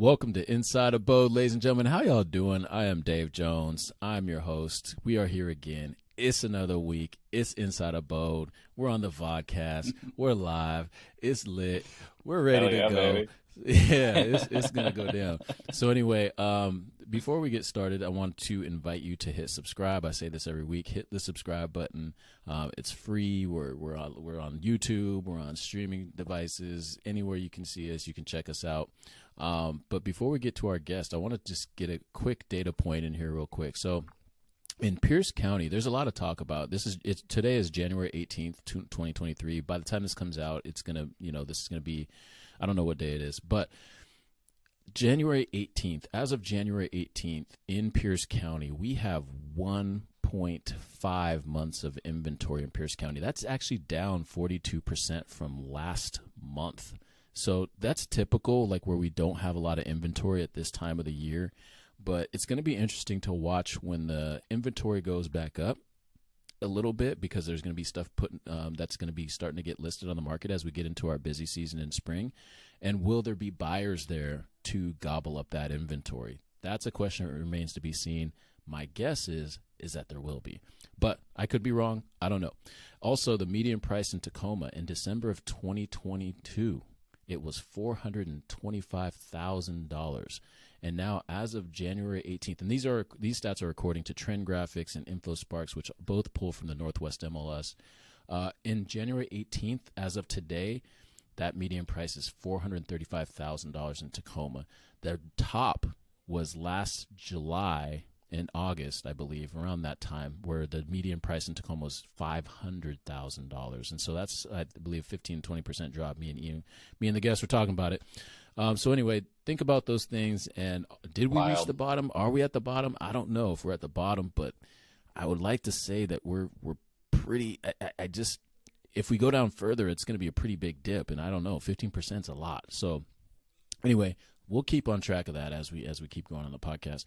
Welcome to Inside Abode, ladies and gentlemen. How y'all doing? I am Dave Jones. I'm your host. We are here again. It's another week. It's Inside Abode. We're on the vodcast. We're live. It's lit. We're ready to go. Baby. Yeah, it's gonna go down. So anyway, before we get started, I want to invite you to hit subscribe. I say this every week. Hit the subscribe button. It's free. We're on YouTube. We're on streaming devices. Anywhere you can see us, you can check us out. But before we get to our guest, I want to just get a quick data point in here real quick. So in Pierce County, there's a lot of talk about today is January 18th, 2023. By the time this comes out, it's going to, this is going to be, I don't know what day it is, but January 18th, as of January 18th in Pierce County, we have 1.5 months of inventory in Pierce County. That's actually down 42% from last month. So that's typical, like where we don't have a lot of inventory at this time of the year. But it's going to be interesting to watch when the inventory goes back up a little bit, because there's going to be stuff that's going to be starting to get listed on the market as we get into our busy season in spring. And will there be buyers there to gobble up that inventory? That's a question that remains to be seen. My guess is that there will be, but I could be wrong. I don't know. Also, the median price in Tacoma in December of 2022, it was $425,000. And now, as of January 18th, and these stats are according to Trend Graphics and InfoSparks, which both pull from the Northwest MLS. In January 18th, as of today, that median price is $435,000 in Tacoma. The top was last July and August, I believe, around that time, where the median price in Tacoma was $500,000. And so that's, I believe, 15-20% drop. Me and the guests were talking about it. So anyway, think about those things. And did we reach the bottom? Are we at the bottom? I don't know if we're at the bottom, but I would like to say that we're pretty. If we go down further, it's going to be a pretty big dip, and I don't know, 15% is a lot. So anyway, we'll keep on track of that as we keep going on the podcast.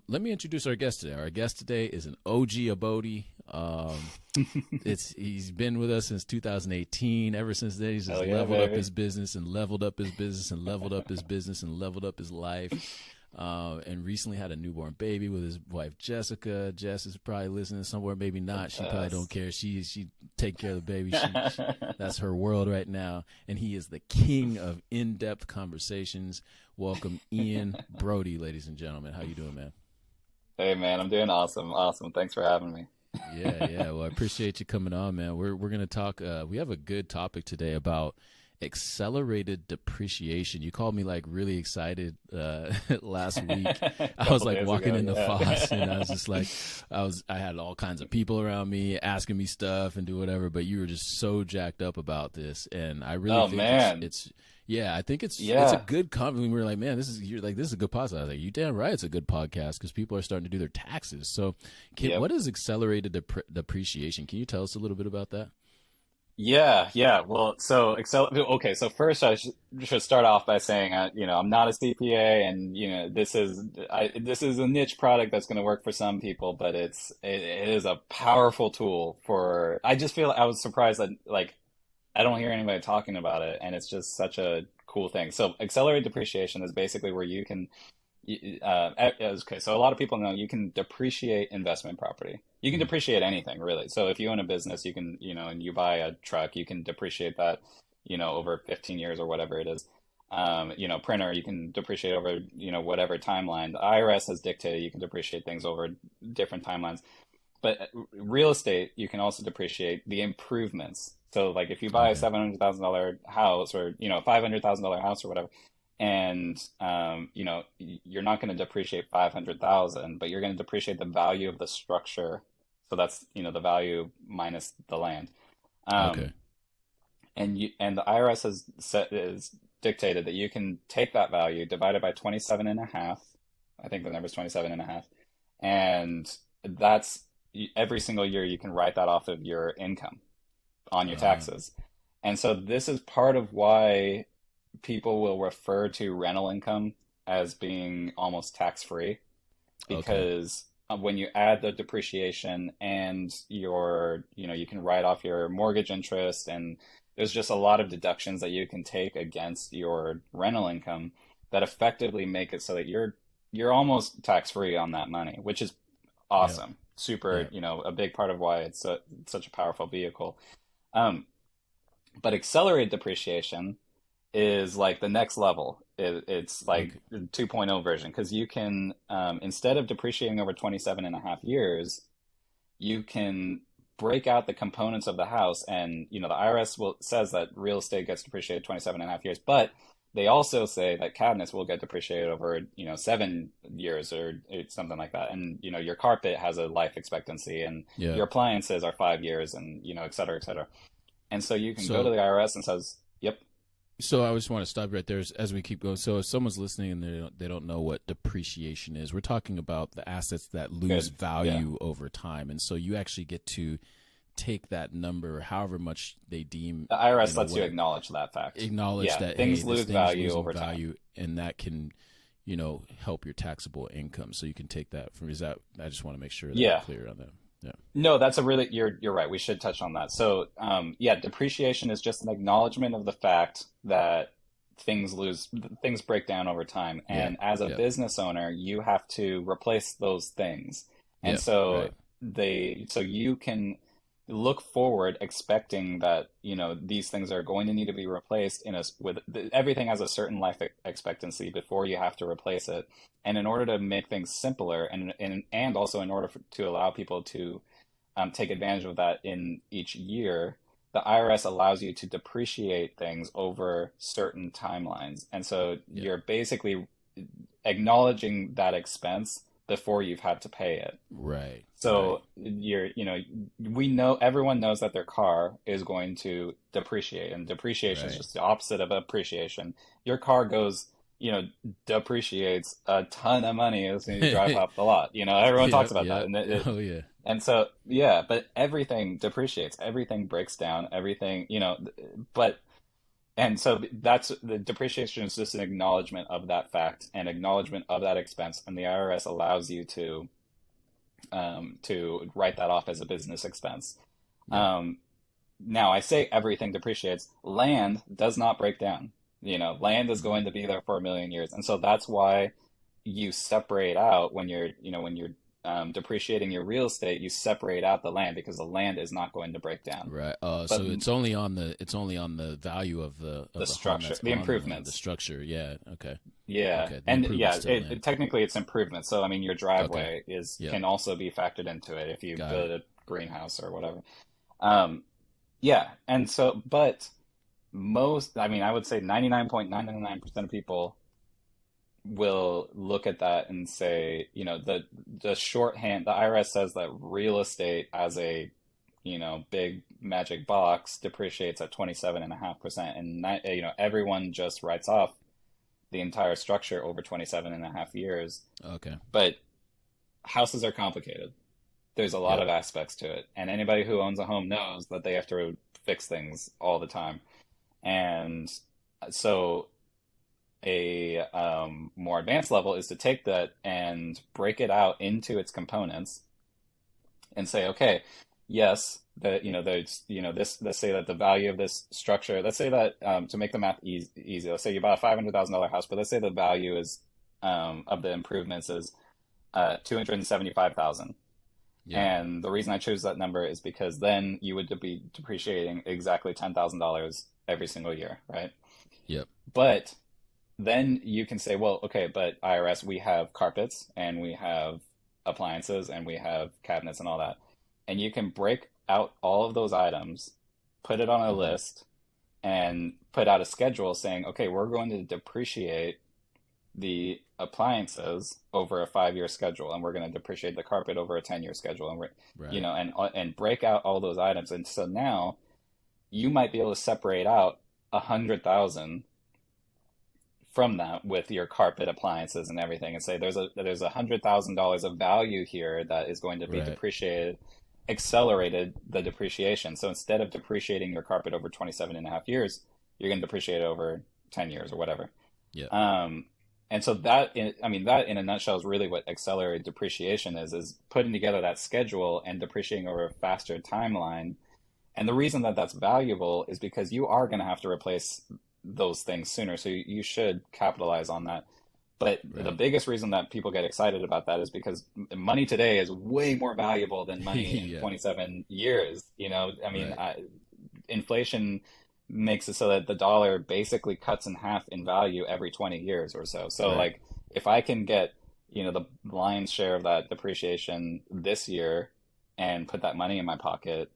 Let me introduce our guest today. Our guest today is an OG Abode. He's been with us since 2018. Ever since then, he's just leveled up his business and leveled up his business and leveled up his business and leveled up his life. And recently had a newborn baby with his wife Jessica. Jess is probably listening somewhere, maybe not. She probably don't care. She take care of the baby. That's her world right now. And he is the king of in-depth conversations. Welcome, Ian Broadie, ladies and gentlemen. How you doing, man? Hey, man, I'm doing awesome. Thanks for having me. Yeah. Well, I appreciate you coming on, man. We're gonna talk. We have a good topic today about accelerated depreciation. You called me like really excited last week. I was like walking into Foss, and I was just like, I had all kinds of people around me asking me stuff and do whatever, but you were just so jacked up about this, and I really think it's I think it's a good comment. We were like, man, this is a good podcast. I was like, you damn right, it's a good podcast, because people are starting to do their taxes. So, what is accelerated depreciation? Can you tell us a little bit about that? Yeah. Well, so first I should start off by saying, I'm not a CPA, and this is a niche product that's going to work for some people, but it is a powerful tool for. I just feel I was surprised that I don't hear anybody talking about it, and it's just such a cool thing. So accelerated depreciation is basically where you can. So a lot of people know you can depreciate investment property. You can depreciate anything, really. So if you own a business, you can, and you buy a truck, you can depreciate that, over 15 years or whatever it is. Printer, you can depreciate over, whatever timeline. The IRS has dictated you can depreciate things over different timelines. But real estate, you can also depreciate the improvements. So like if you buy a $700,000 house, or, $500,000 house or whatever, and you're not going to depreciate 500,000, but you're going to depreciate the value of the structure. So that's the value minus the land. And the IRS is dictated that you can take that value, divide it by 27 and a half. I think the number is 27 and a half, and that's every single year you can write that off of your income on your taxes. And so this is part of why people will refer to rental income as being almost tax-free, because when you add the depreciation and you can write off your mortgage interest, and there's just a lot of deductions that you can take against your rental income. that effectively make it so that you're almost tax free on that money, which is Yeah. awesome. Super, Yeah. a big part of why it's such a powerful vehicle. Um, but accelerated depreciation is like the next level. It's like Okay. the 2.0 version because you can, instead of depreciating over 27 and a half years, you can break out the components of the house. And, the IRS says that real estate gets depreciated 27 and a half years, but they also say that cabinets will get depreciated over, 7 years or something like that. And, your carpet has a life expectancy and Yeah. your appliances are 5 years and, et cetera, et cetera. And so you can go to So the IRS and says, yep, So I just want to stop right there as we keep going. So if someone's listening and they don't know what depreciation is, we're talking about the assets that lose good. Yeah. value over time, and so you actually get to take that number, however much they deem, The IRS lets you what acknowledge that fact. acknowledge Yeah, that, hey, things this lose thing is value losing over time. value, and that can, help your taxable income. So you can take that from. Is that? I just want to make sure that we're Yeah. clear on that. Yeah. No, that's a really, you're right. We should touch on that. So, yeah, depreciation is just an acknowledgement of the fact that things break down over time. Yeah. And as a Yeah. business owner, you have to replace those things. And Yeah. so Right. so you can look forward expecting that, these things are going to need to be replaced with everything has a certain life expectancy before you have to replace it. And in order to make things simpler and also in order to allow people to take advantage of that in each year, the IRS allows you to depreciate things over certain timelines. And so Yeah. you're basically acknowledging that expense before you've had to pay it. Right. Right. So we know everyone knows that their car is going to depreciate, and depreciation is Right. just the opposite of appreciation. Your car goes, depreciates a ton of money as soon as you drive off the lot. Everyone talks Yep. about that, Yep. and Oh yeah. and so yeah, but everything depreciates, everything breaks down, everything, but and so that's the depreciation is just an acknowledgement of that fact and acknowledgement of that expense, and the IRS allows you to write that off as a business expense. Yeah. Um, Now, I say everything depreciates. Land does not break down. Land is Mhm. going to be there for a million years, and so that's why you separate out when you're depreciating your real estate. You separate out the land because the land is not going to break down. Right. But So it's only on the value of the the home structure, that's the on the land, the improvements, structure. Yeah. Okay. yeah, Okay. The and improvement's yeah, still land. technically it's improvement. So I mean, your Okay. driveway is Yep. can also be factored into it if you Got it. build a greenhouse or whatever. Um, Yeah, and so, but I mean, I would say 99.999% of people will look at that and say, the shorthand, the IRS says that real estate as a, big magic box depreciates at 27.5%. And, everyone just writes off the entire structure over 27 and a half years. Okay. But houses are complicated. There's a lot Yep. of aspects to it, and anybody who owns a home knows that they have to fix things all the time. And so, a more advanced level is to take that and break it out into its components and say, okay, yes, there's this. Let's say that the value of this structure. Let's say that to make the math easy, let's say you bought a $500,000 house, but let's say the value is of the improvements is 275,000. Yep. And the reason I chose that number is because then you would be depreciating exactly $10,000 every single year, right? Yep. But then you can say, well, okay, but IRS, we have carpets and we have appliances and we have cabinets and all that. And you can break out all of those items, put it on a Hmm. list, and put out a schedule saying, okay, we're going to depreciate the appliances over a 5 year schedule, and we're going to depreciate the carpet over a 10-year schedule, and Right. and break out all those items. And so now you might be able to separate out 100,000 from that with your carpet appliances and everything, and say there's $100,000 of value here that is going to be Right. depreciated, accelerated the depreciation. So instead of depreciating your carpet over 27 and a half years, you're going to depreciate it over 10 years or whatever. Yep. And so I mean, that in a nutshell is really what accelerated depreciation is putting together that schedule and depreciating over a faster timeline. And the reason that that's valuable is because you are going to have to replace those things sooner. So you should capitalize on that. But the Right. biggest reason that people get excited about that is because money today is way more valuable than money in Yeah. 27 years. I mean, Right. inflation makes it so that the dollar basically cuts in half in value every 20 years or so. So Right. like if I can get, the lion's share of that depreciation this year and put that money in my pocket,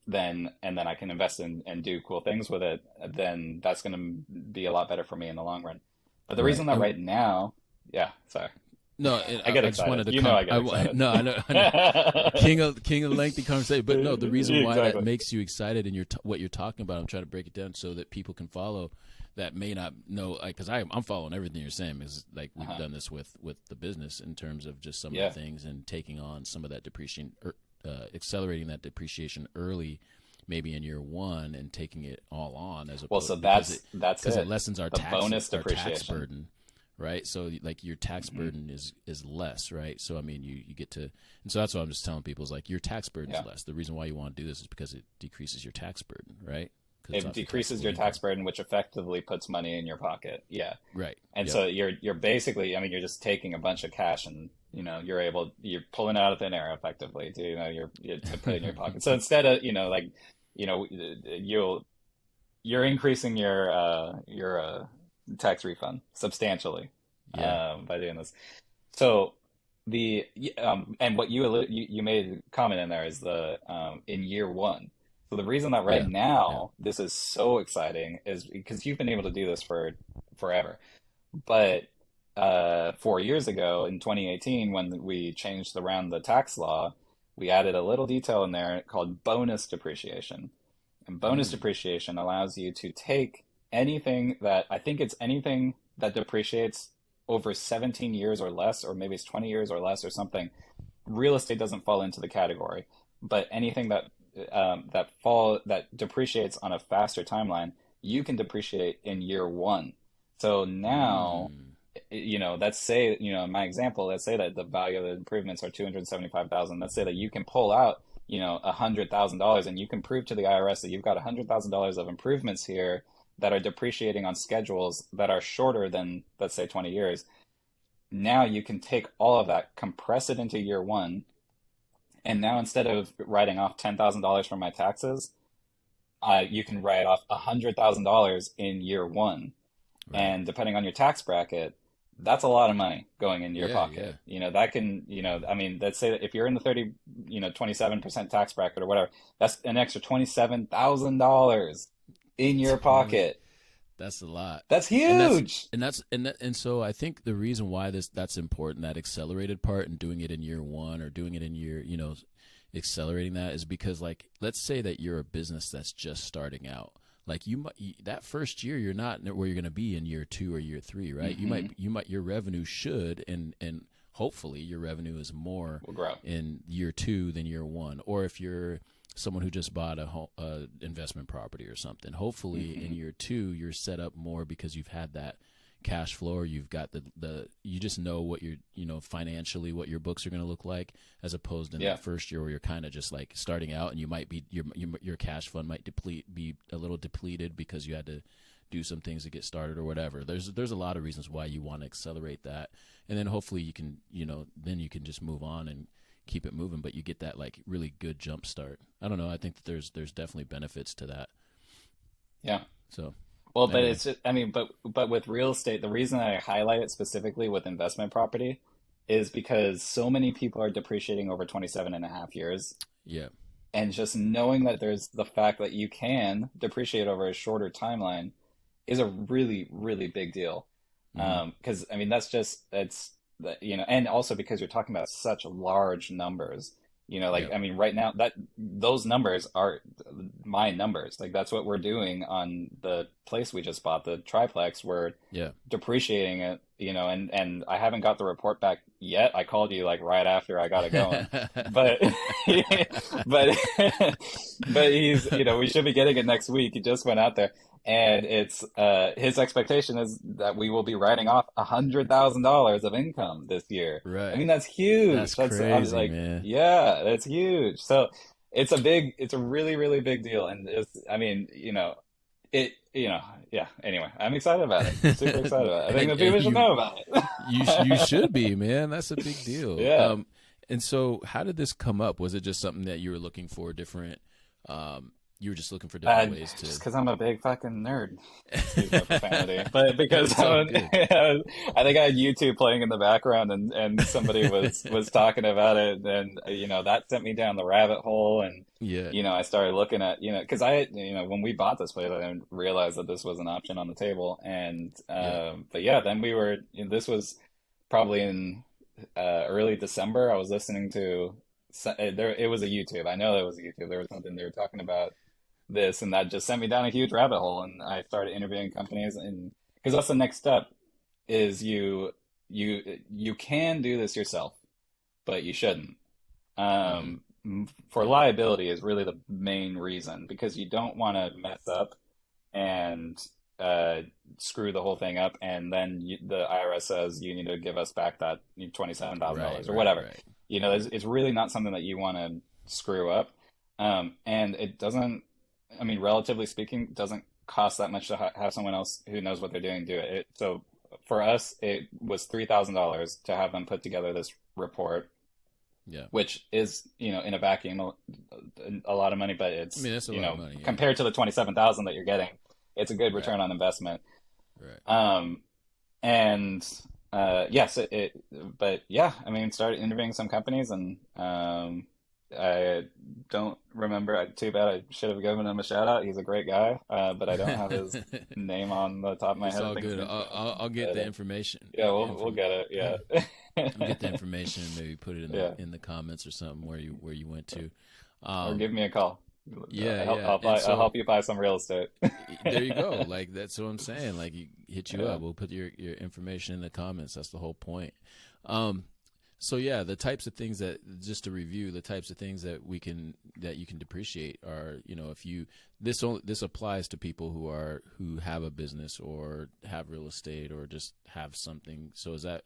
then I can invest in and do cool things with it, then that's going to be a lot better for me in the long run. But the Right. reason that right now, yeah, sorry. No, I get I just wanted excited. to I get excited. no, I know, king of lengthy conversation. But no, the reason why that Exactly. makes you excited and what you're talking about, I'm trying to break it down so that people can follow that may not know, like, because I'm following everything you're saying. Is like we've Uh-huh. done this with the business in terms of just some of Yeah. the things and taking on some of that depreciation, accelerating that depreciation early, maybe in year one, and taking it all on as Well, opposed so because that's it it. lessens The bonus our tax depreciation. burden, right? So like your tax Hmm. burden is less, right? So I mean you get to, and so that's what I'm just telling people is like your tax burden is Yeah. less. The reason why you want to do this is because it decreases your tax burden, right? Because it's It off your decreases taxable your tax income. burden, which effectively puts money in your pocket. Yeah. Right. And Yep. so you're basically, I mean, you're just taking a bunch of cash and, you're pulling it out of thin air effectively to, to put in your pocket. So instead of, like, you know, you'll, you're increasing your tax refund substantially, Yeah. by doing this. So and what you made a comment in there is in year one. So the reason that right Yeah. Yeah. now this is so exciting is because you've been able to do this for forever. But 4 years ago in 2018, when we changed around the tax law, we added a little detail in there called bonus depreciation. And bonus Mm. depreciation allows you to take anything that I think it's anything that depreciates over 17 years or less, or maybe it's 20 years or less or something. Real estate doesn't fall into the category, but anything that depreciates on a faster timeline, you can depreciate in year one. So now, Mm. let's say, in my example, let's say that the value of the improvements are 275,000. Let's say that you can pull out, $100,000, and you can prove to the IRS that you've got $100,000 of improvements here that are depreciating on schedules that are shorter than, let's say, 20 years. Now you can take all of that, compress it into year one, and now instead of writing off $10,000 from my taxes, you can write off $100,000 in year one. Right. And depending on your tax bracket, that's a lot of money going into your Yeah. Yeah. pocket. That can, I mean, let's say that if you're in the 27% tax bracket or whatever, that's an extra $27,000 in your Totally. pocket. That's a lot. That's And that's huge. and so I think the reason why that's important, that accelerated part and doing it in year one or doing it in year, accelerating that is because, like, let's say that you're a business that's just starting out. Like that first year you're not where you're going to be in year two or year three, right? Hmm. Your revenue should and hopefully your revenue is more Will grow. in year two than year one. Or if you're someone who just bought a investment property or something, hopefully in Hmm. year two you're set up more because you've had that cash flow, or you've got the you just know what financially what your books are going to look like, as opposed in Yeah. that first year where you're kind of just like starting out and you might be your cash fund might be a little depleted because you had to do some things to get started or whatever. There's a lot of reasons why you want to accelerate that, and then hopefully you can then you can just move on and keep it moving, but you get that like really good jump start. I don't know, I think that there's definitely benefits to that. Yeah. So Well, but anyway. it's just, I mean, but with real estate, the reason I highlight it specifically with investment property is because so many people are depreciating over 27 and a half years. Yeah. And just knowing that there's the fact that you can depreciate over a shorter timeline is a really, really big deal. Hmm. Because I mean, and also because you're talking about such large numbers. Like, Yep. I mean, right now that those numbers are my numbers. Like that's what we're doing on the place we just bought, the triplex. We're Yeah. depreciating it, and I haven't got the report back yet. I called you like right after I got it going, but but but we should be getting it next week. He just went out there, and it's his expectation is that we will be writing off $100,000 of income this year. I Right. mean, that's huge. That's That's I was crazy, like, man. yeah, that's huge. So it's a really, really big deal. And I mean, yeah. Anyway, I'm excited about it. Super excited about it. I think that people And should know about you it. should be, man. That's a big deal. Yeah. And so how did this come up? Was it just something that you were looking for different? You were just looking for different ways Just to. because I'm a big fucking nerd. Excuse my profanity, but because It's all good. I think I had YouTube playing in the background, and somebody was talking about it, and that sent me down the rabbit hole, and Yeah. I started looking at because when we bought this place, I didn't realize that this was an option on the table, and Yeah. but yeah, then we were this was probably in early December. I was listening to there. It was a YouTube. I know it was a YouTube. There was something they were talking about this, and that just sent me down a huge rabbit hole, and I started interviewing companies, and because that's the next step is you can do this yourself, but you shouldn't. Hmm. For liability is really the main reason, because you don't want to mess up and uh, screw the whole thing up, and then the IRS says you need to give us back that Right. $27,000 or Right. whatever. Right. It's really not something that you want to screw up. And it doesn't, I mean, relatively speaking, doesn't cost that much to have someone else who knows what they're doing do it. So for us, it was $3,000 to have them put together this report, Yeah. which is, in a vacuum, a lot of money, but I it's, mean, that's a lot of money. Yeah. compared to the 27,000 that you're getting, it's a good Right. return on investment. Right. Um, and yes, but yeah, I mean, started interviewing some companies, and I don't remember. Too bad. I should have given him a shout out. He's a great guy, but I don't have his name on the top of my It's head. I all think his good. name's I'll get but, the information. yeah, we'll get it. I'll Yeah, get the information and maybe put it in yeah, the comments or something where you went to. or Um, give me a call. yeah, yeah. I'll And I'll so help you buy some real estate. there you go. Like that's what I'm saying. Like you hit you Yeah. up. We'll put your information in the comments. That's the whole point. Um, so yeah, the types of things that just to review the types of things that you can depreciate are if you this applies to people who have a business or have real estate or just have something. So is that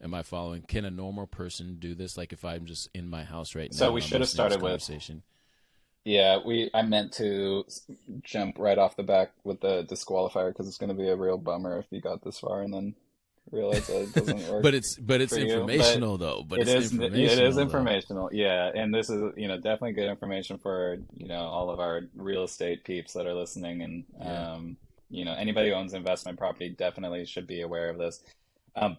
am I following? Can a normal person do this? Like if I'm just in my house right So now we and I'm should have listening to this started with, conversation. yeah, I meant to jump right off the back with the disqualifier, because it's going to be a real bummer if you got this far and then realize that it doesn't work But it's for you. But informational though. But it it's is informational though. informational, yeah. And this is, definitely good information for, all of our real estate peeps that are listening. And, Yeah. anybody who owns investment property definitely should be aware of this.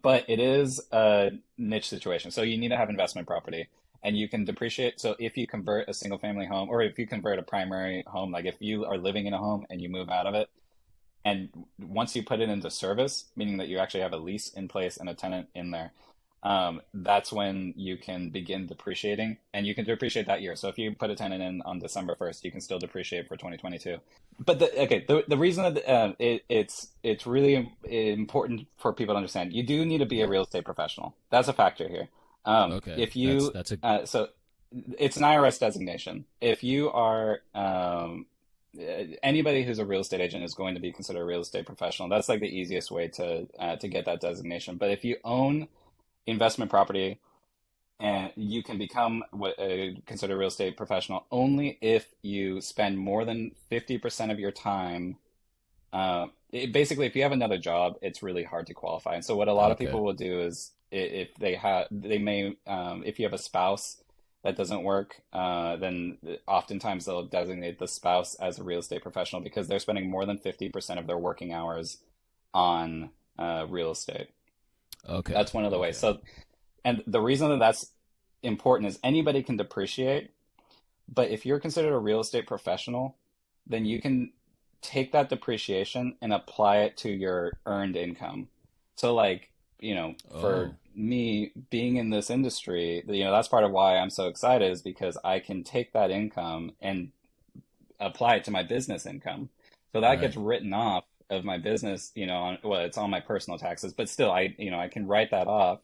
But it is a niche situation. So you need to have investment property, and you can depreciate. So if you convert a single family home, or if you convert a primary home, like if you are living in a home and you move out of it, and once you put it into service, meaning that you actually have a lease in place and a tenant in there, that's when you can begin depreciating, and you can depreciate that year. So if you put a tenant in on December 1st, you can still depreciate for 2022. But the reason that it's really important for people to understand, you do need to be a Yeah. real estate professional. That's a factor here. Okay. If That's you that's a so it's an IRS designation. If you are anybody who's a real estate agent is going to be considered a real estate professional. That's like the easiest way to get that designation. But if you own investment property, and you can become what considered a real estate professional only if you spend more than 50% of your time. Basically, if you have another job, it's really hard to qualify. And so, what a lot of okay. people will do is, if they may, if you have a spouse that doesn't work, then oftentimes they'll designate the spouse as a real estate professional, because they're spending more than 50% of their working hours on real estate. Okay. That's one of the ways. Okay. So, and the reason that that's important is anybody can depreciate, but if you're considered a real estate professional, then you can take that depreciation and apply it to your earned income. So, like, for Oh, me being in this industry, that's part of why I'm so excited, is because I can take that income and apply it to my business income. So that gets right. written off of my business, well, it's on my personal taxes, but still, I can write that off,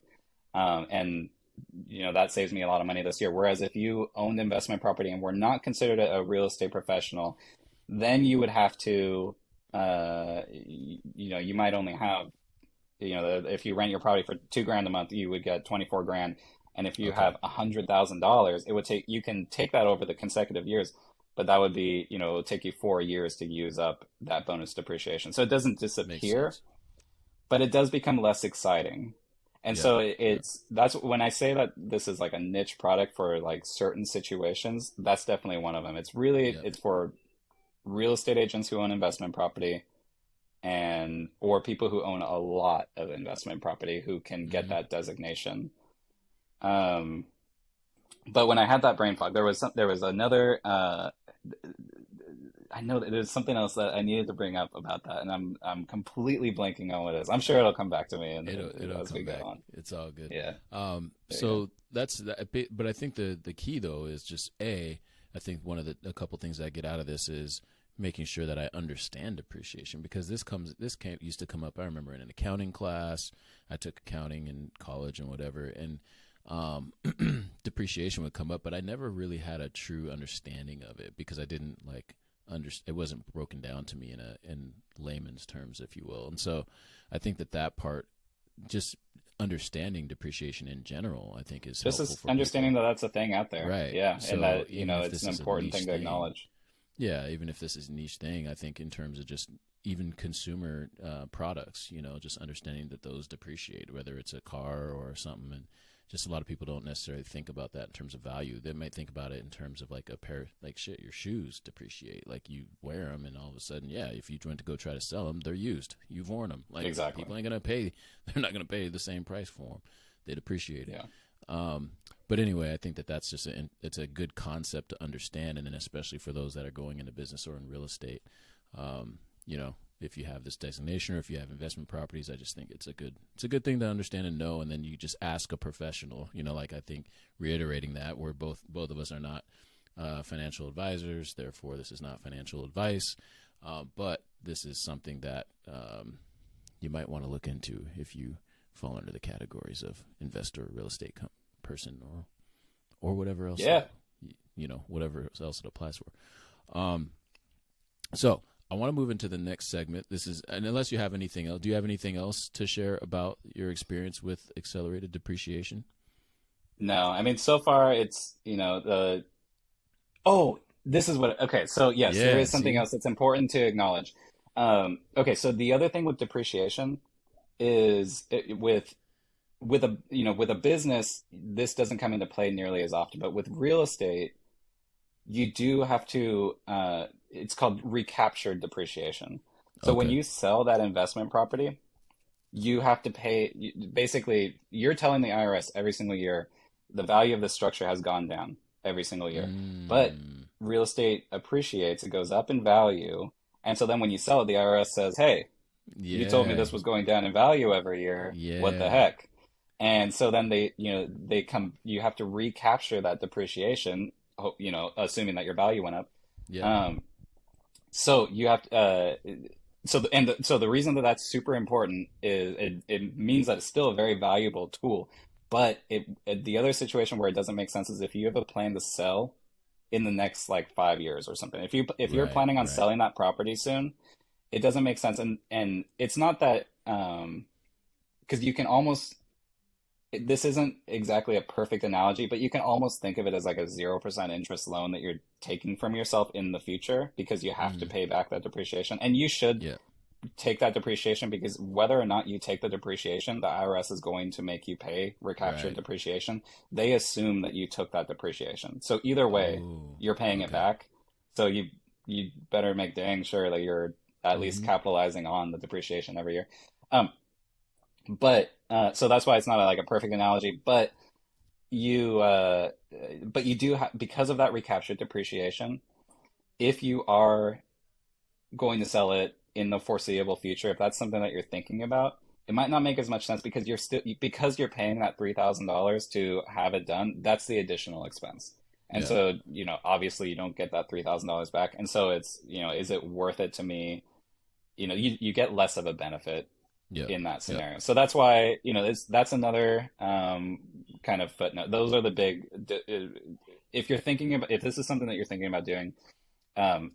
and that saves me a lot of money this year. Whereas if you owned investment property and were not considered a real estate professional, then you would have to, you might only have, if you rent your property for 2 grand a month, you would get 24 grand. And if you Okay. have $100,000, it would take, you can take that over the consecutive years, but that would be, it'll take you 4 years to use up that bonus depreciation. So it doesn't Makes disappear, sense. but it does become less exciting. And Yep. so Yep. that's when I say that this is like a niche product for like certain situations, that's definitely one of them. Yep. It's for real estate agents who own investment property and or people who own a lot of investment property who can get Hmm. that designation. Um, but when I had that brain fog, there was another I know that there's something else that I needed to bring up about that, and I'm completely blanking on what it is. I'm sure it'll come back to me It'll as we come go back. on. It's all good. Yeah, there you go. So that's that. But I think the key though is just I think one of a couple things I get out of this is making sure that I understand depreciation, because used to come up. I remember in an accounting class, I took accounting in college and whatever, and depreciation would come up, but I never really had a true understanding of it because I didn't like it wasn't broken down to me in layman's terms, if you will. And so I think that part, just understanding depreciation in general, I think is Just helpful as for understanding people. that that's a thing out there. Right. Yeah, and So that, even if it's this an is a important niche thing to thing, acknowledge. yeah, even if this is a niche thing, I think in terms of just even consumer products, just understanding that those depreciate, whether it's a car or something. And just a lot of people don't necessarily think about that in terms of value. They might think about it in terms of like a pair, like shit, your shoes depreciate. Like you wear them and all of a sudden, yeah, if you went to go try to sell them, they're used. You've worn them. Like Exactly. people ain't going to pay, they're not going to pay the same price for them. They depreciate it. Yeah. But anyway, I think that's just it's a good concept to understand, and then especially for those that are going into business or in real estate, if you have this designation or if you have investment properties, I just think it's a good thing to understand and know, and then you just ask a professional. Like I think reiterating that we're both of us are not financial advisors, therefore this is not financial advice, but this is something that you might want to look into if you fall under the categories of investor, real estate person, or whatever else. Yeah. Whatever else it applies for. So I want to move into the next segment. And unless you have anything else, do you have anything else to share about your experience with accelerated depreciation? No, I mean, so far it's, oh, this is okay. So yes, there Yeah. is something See. else that's important to acknowledge. Okay. So the other thing with depreciation is with a business, this doesn't come into play nearly as often, but with real estate, you do have to, it's called recaptured depreciation. So when Okay. you sell that investment property, you have to pay, basically, you're telling the IRS every single year the value of the structure has gone down every single year. But Mm, real estate appreciates, it goes up in value. And so then when you sell it, the IRS says, hey, you told me yeah. this was going down in value every year. What the Yeah. heck? And so then you have to recapture that depreciation, assuming that your value went up. Yep. Um, so you have so the reason that that's super important is it means that it's still a very valuable tool. But the other situation where it doesn't make sense is if you have a plan to sell in the next like 5 years or something. If you're Right. planning on Right. selling that property soon, it doesn't make sense. And it's not that because you can almost this isn't exactly a perfect analogy, but you can almost think of it as like a 0% interest loan that you're taking from yourself in the future because you have to Mm, pay back that depreciation. And you should yeah. take that depreciation because whether or not you take the depreciation, the IRS is going to make you pay recaptured Right. depreciation. They assume that you took that depreciation. So either way, Oh. you're paying it Okay. back. So you better make dang sure that you're at least Hmm. capitalizing on the depreciation every year. Um, but so that's why it's not like a perfect analogy, you uh, but you do have because of that recaptured depreciation. If you are going to sell it in the foreseeable future, if that's something that you're thinking about, it might not make as much sense because you're paying that $3,000 to have it done. That's the additional expense. And Yeah. so, obviously you don't get that $3,000 back. And so it's, is it worth it to me? You get less of a benefit Yep. in that Yep. scenario. So that's why, that's another kind of footnote. Those are the if this is something that you're thinking about doing, um,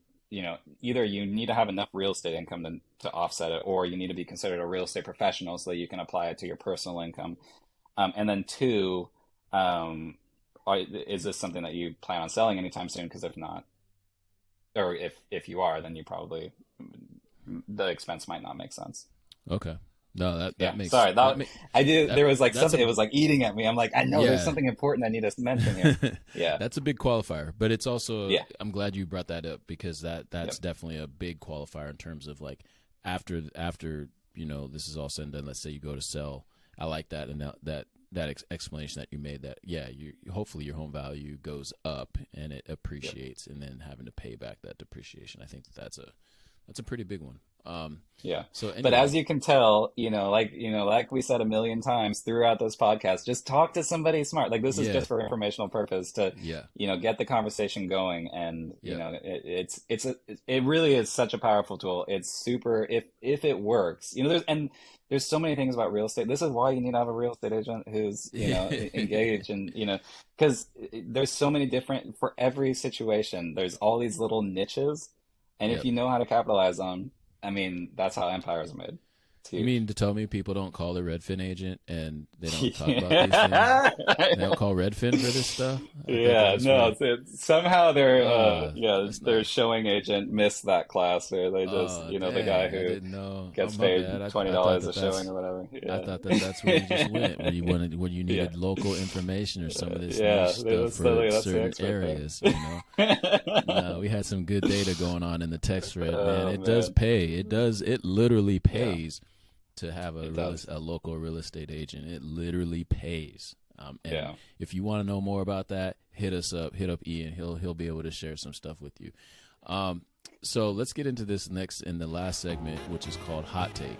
either you need to have enough real estate income to offset it, or you need to be considered a real estate professional so that you can apply it to your personal income. And then two, is this something that you plan on selling anytime soon? Because if not, or if you are, then you probably, the expense might not make sense. Okay. No, that Yeah, makes sorry. that make I did. that There was like that's something. a It was like eating at me. I'm like, I know there's yeah. something important I need to mention here. Yeah, That's a big qualifier, but it's also yeah, I'm glad you brought that up because that's yep, definitely a big qualifier in terms of like after this is all said and done. Let's say you go to sell. I like that and that explanation that you made. That yeah, you hopefully your home value goes up and it yep. appreciates, and then having to pay back that depreciation. I think that's a pretty big one. Yeah. So But anyway, as you can tell, like we said a million times throughout this podcast, just talk to somebody smart. Like this is yeah, just for informational purpose to, yeah, get the conversation going. And, yeah, it really is such a powerful tool. It's super, if it works, there's so many things about real estate. This is why you need to have a real estate agent who's, engaged and, because there's so many different, for every situation, there's all these little niches. And if yep. you know how to capitalize on, I mean, that's how empires are made. It's You huge. mean to tell me people don't call the Redfin agent and they don't talk about these things? Yeah. They don't call Redfin for this stuff? I thought that Yeah, was no, for somehow that's their not. showing agent missed that class where they just, Oh, the guy dang! I who didn't know. Oh, gets my paid bad. I thought $20 a that showing or whatever. I Yeah. thought that that's where you just went when you Yeah. needed local information or some of this Yeah, niche stuff for that's the certain expert areas. there. No, we had some good data going on in the text thread, man. Oh It does man. pay. It literally Yeah, pays to have it does. a local real estate agent. It literally pays. And Yeah. if you want to know more about that, hit us up. Hit up Ian. He'll be able to share some stuff with you. So let's get into this next in the last segment, which is called Hot Take.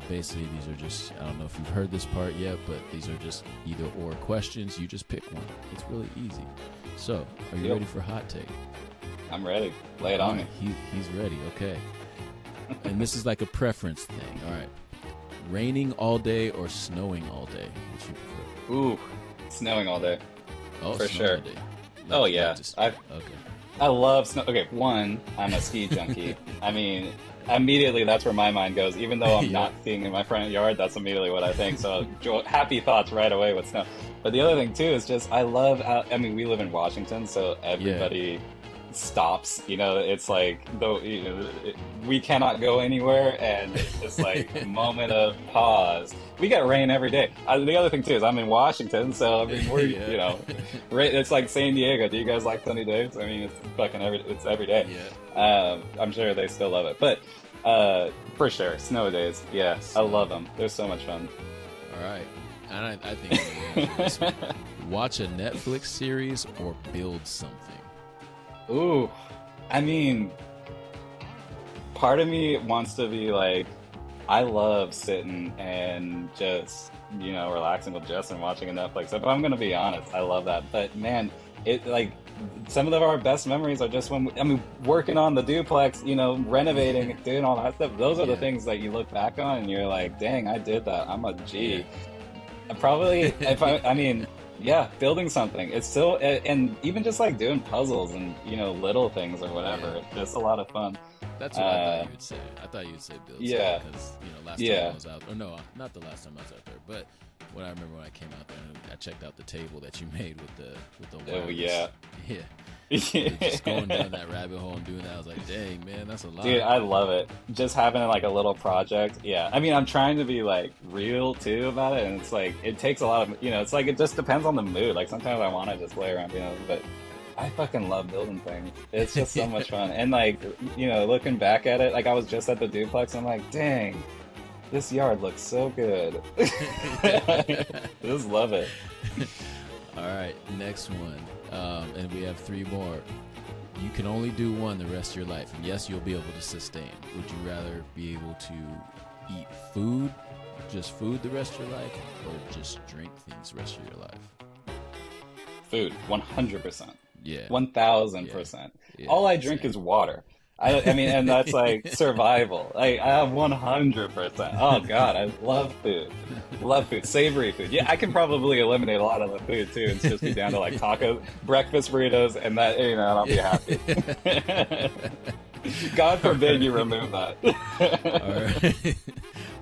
Basically, these are just, I don't know if you've heard this part yet, but these are just either or questions. You just pick one. It's really easy. So, are you Yep. ready for Hot Take? I'm ready. Lay it All on right, me. he's ready. Okay. And this is like a preference thing. All right. Raining all day or snowing all day? Which you prefer? Ooh, snowing all day. Oh, For snowing sure. all day. Oh Like yeah. just I okay. I love snow. Okay, one, I'm a ski junkie. I mean, immediately that's where my mind goes. Even though I'm Yeah. not skiing in my front yard, that's immediately what I think. So happy thoughts right away with snow. But the other thing too is just I love. I mean, we live in Washington, so Yeah. everybody stops. It's like though we cannot go anywhere, and it's just like a moment of pause. We get rain every day. The other thing too is I'm in Washington, so I mean we're Yeah. it's like San Diego. Do you guys like sunny days? I mean it's fucking it's every day. Yeah. I'm sure they still love it, but for sure snow days. Yeah, I love them. They're so much fun. All right. And I think I'm gonna answer this one. Watch a Netflix series or build something. Ooh, I mean, part of me wants to be like, I love sitting and just, relaxing with Jess and watching a Netflix. If I'm gonna be honest, I love that. But man, it like some of our best memories are just working on the duplex, renovating, doing all that stuff. Those are the Yeah. things that you look back on and you're like, dang, I did that. I'm a G. Probably, I mean, yeah, building something. It's still, and even just like doing puzzles and, little things or whatever. Yeah. It's just a lot of fun. That's what I thought you would say. I thought you'd say build Yeah. something because, last time Yeah. I was out, or no, not the last time I was out there, but when I remember when I came out there and I checked out the table that you made with the Oh, wireless. yeah. Yeah. Just going down that rabbit hole and doing that, I was like, dang, man, that's a lot. Dude, I love it. Just having like a little project. Yeah. I mean, I'm trying to be like real too about it. And it's like, it takes a lot of, it's like, it just depends on the mood. Like sometimes I want to just play around, but I fucking love building things. It's just so much fun. And like, looking back at it, like I was just at the duplex. I'm like, dang, this yard looks so good. Just love it. All right, next one. And we have three more. You can only do one the rest of your life. And yes, you'll be able to sustain. Would you rather be able to eat food, just food the rest of your life, or just drink things the rest of your life? Food, 100%. Yeah. 1000%. Yeah, All I drink same. is water. I mean, and that's like survival. Like I have 100%. Oh God, I love food. Love food, savory food. Yeah, I can probably eliminate a lot of the food too, and just be down to like tacos, breakfast burritos, and that and I'll be happy. God forbid you remove that. All right.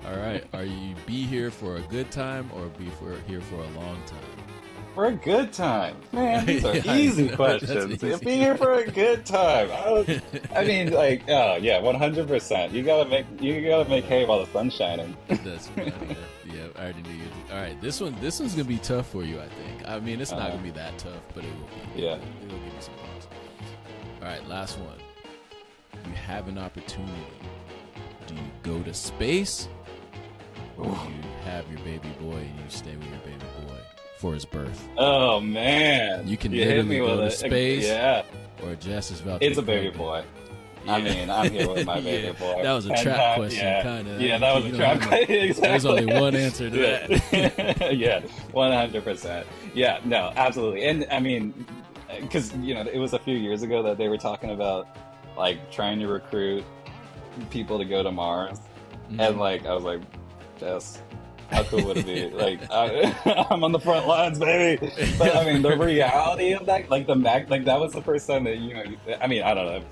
All right. Are you be here for a good time or here for a long time? for a good time? Man, these are Yeah, I easy know. questions. That's easy. Be here for a good time. I mean, like, oh yeah, 100%. You gotta make hay while the sun's shining. That's funny. Yeah, I already knew you. All right, this one's gonna be tough for you, I think. I mean, it's not gonna be that tough, but it will be. Yeah. It'll give you some pause. All right, last one. You have an opportunity. Do you go to space, or do you have your baby boy and you stay with your baby boy for his birth? Oh man, You can hit literally me go with to it. space. Yeah, Or Jess is about to it's a be baby pregnant. boy. Yeah. I mean, I'm here with my baby Yeah, boy. that was a trap question, kind of. Yeah, that was a trap question. Exactly. There's only one answer to that. Yeah, 100%. Yeah, no, absolutely. And I mean, because it was a few years ago that they were talking about like trying to recruit people to go to Mars, and like I was like, Jess, how cool would it be? Like I'm on the front lines, baby. But I mean, the reality of that, like that was the first time that I mean, I don't know.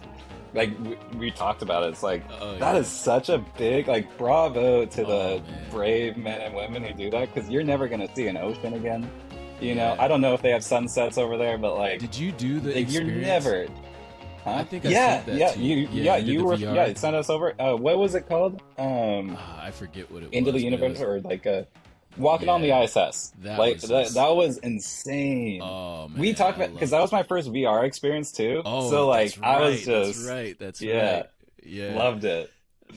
Like we talked about it. It's like that is such a big like bravo to the brave men and women who do that, because you're never gonna see an ocean again. I don't know if they have sunsets over there, but like, did you do the like, you're experience? never. Huh? I think I sent that to you. You were VR. it sent us over. What was it called? I forget what it was. Into the Universe, or like walking on the ISS. That was insane. Oh man, we talked about, because that was my first VR experience too. Oh, so like that's right, I was just that's yeah, right. Yeah, loved it.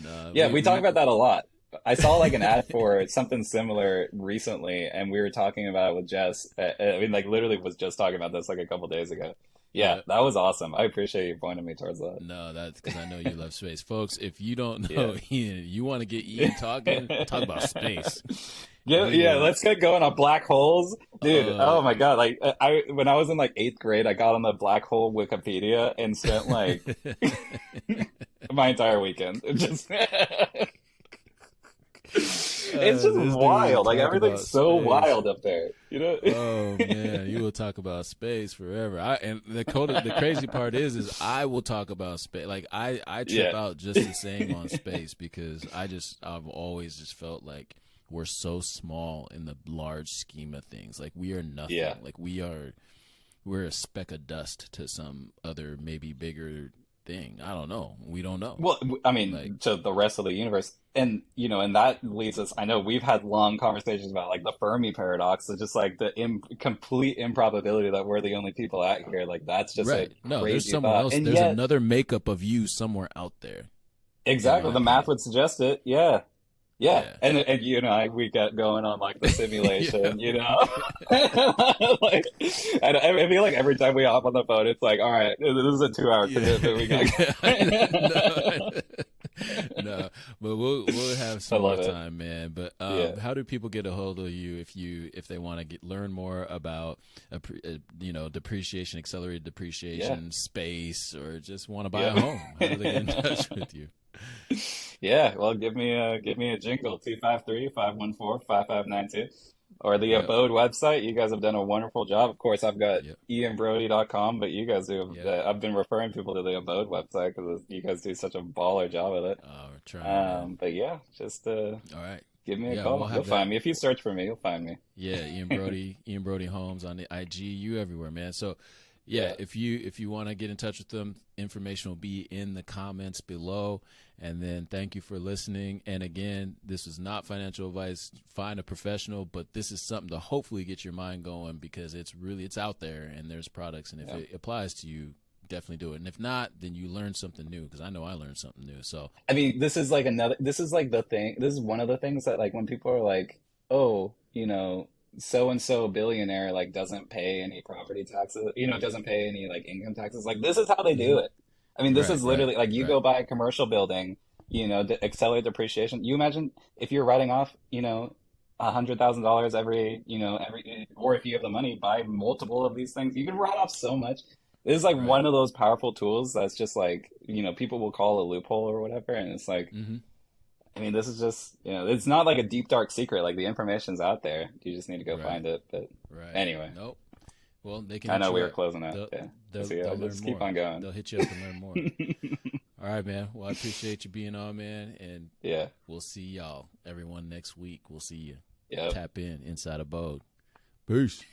No, Yeah, we talk about that a lot. I saw like an ad for something similar recently, and we were talking about it with Jess. I mean, like literally was just talking about this like a couple days ago. Yeah, that was awesome. I appreciate you pointing me towards that. No, that's because I know you love space. Folks, if you don't know Ian, you want to get Ian talking, talk about space. Yeah, let's get going on black holes. Dude, oh my God. Like when I was in like 8th grade, I got on the black hole Wikipedia and spent like my entire weekend. It's just wild. Like everything's so wild up there. Oh man, you will talk about space forever. And the crazy part is I will talk about space. Like I trip out just the same on space, because I've always just felt like we're so small in the large scheme of things. Like we are nothing. Yeah. Like we're a speck of dust to some other maybe bigger thing. I don't know. We don't know. Well, I mean, like, to the rest of the universe. And, and that leads us, I know we've had long conversations about like the Fermi paradox. So just like the complete improbability that we're the only people out here. Like that's just right. A no, crazy there's someone thought. else. And there's yet, another makeup of you somewhere out there. Exactly. The math would suggest it. Yeah. And we get going on like the simulation, like, and I feel like every time we hop on the phone, it's like, all right, this is a 2-hour commitment. We got. No, but we'll have some more time, man. But how do people get a hold of you if they want to learn more about depreciation, accelerated depreciation, space, or just want to buy a home? How do they get in touch with you? Yeah, well, give me a jingle, 253-514-5592, or the Abode website. You guys have done a wonderful job. Of course, I've got ianbroadie.com, but you guys do. I've been referring people to the Abode website because you guys do such a baller job at it. We're trying. But yeah, just all right. Give me a call. You'll find me. If you search for me, you'll find me. Yeah, Ian Broadie, Ian Broadie Homes on the IG. You everywhere, man. So. Yeah, if you want to get in touch with them, information will be in the comments below. And then thank you for listening. And again, this is not financial advice. Find a professional, but this is something to hopefully get your mind going, because it's out there and there's products. And if it applies to you, definitely do it. And if not, then you learn something new, because I know I learned something new. So I mean, this is like the thing. This is one of the things that like when people are like, oh, so-and-so billionaire like doesn't pay any property taxes, doesn't pay any like income taxes. Like this is how they do it. I mean, this is literally like you go buy a commercial building, accelerate depreciation. You imagine if you're writing off, $100,000 every, or if you have the money, buy multiple of these things. You can write off so much. This is like one of those powerful tools that's just like, people will call a loophole or whatever. And it's like, I mean, this is just, it's not like a deep, dark secret. Like the information's out there. You just need to go find it. But anyway. Nope. Well, they can. I know we were closing out. They'll just keep on going. They'll hit you up and learn more. All right, man. Well, I appreciate you being on, man. And we'll see y'all, everyone, next week. We'll see you. Tap in Inside Abode. Peace.